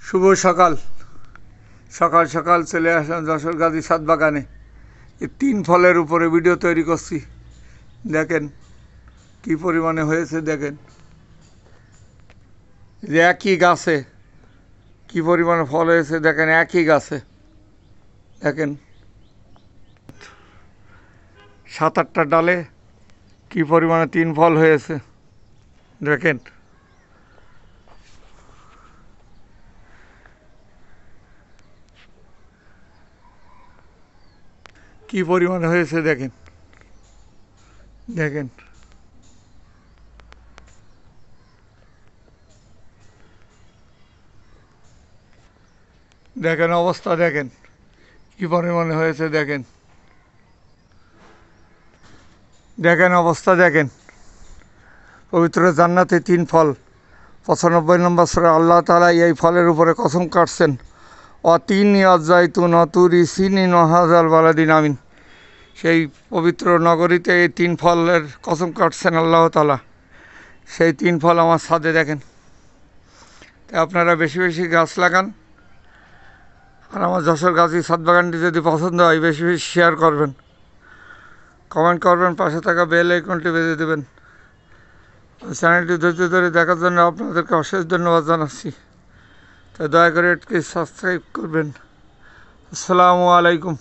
শুভ সকাল। সকাল সকাল চলে আসলাম যশোর গাজী ছাদ বাগানে। এই 3 ফলের উপরে ভিডিও তৈরি করছি। দেখেন কি পরিমাণে হয়েছে, দেখেন যে একই গাছে কি পরিমাণে ফল হয়েছে, দেখেন একই গাছে দেখেন 7-8টা ডালে কি পরিমাণে 3 ফল হয়েছে, দেখেন কি পরিমাণে হয়েছে, দেখেন দেখেন দেখেন অবস্থা, দেখেন কি পরিমাণে হয়েছে, দেখেন দেখেন অবস্থা, দেখেন পবিত্র জান্নাতে 3 ফল। 95 নম্বর সূরা আল্লাহ তাআলা এই ফলের উপরে কসম কাটছেন, অতিনি অজাইতুন অতুরি সিনিন হাজাল বালাদিন আমিন। সেই পবিত্র নগরীতে এই 3 ফলের কসম কাটছেন আল্লাহ তাআলা। সেই 3 ফল আমার ছাদে, দেখেন। তাই আপনারা বেশি বেশি গাছ লাগান, আর আমার যশোর গাজী ছাদ বাগানটি যদি পছন্দ হয় বেশি বেশি শেয়ার করবেন, কমেন্ট করবেন, পাশে থাকা বেল আইকনটি বেজে দেবেন। চ্যানেলটি ধৈর্য ধরে দেখার জন্য আপনাদেরকে অশেষ ধন্যবাদ জানাচ্ছি। তাই দয়া করে এটিকে সাবস্ক্রাইব করবেন। আসসালামু আলাইকুম।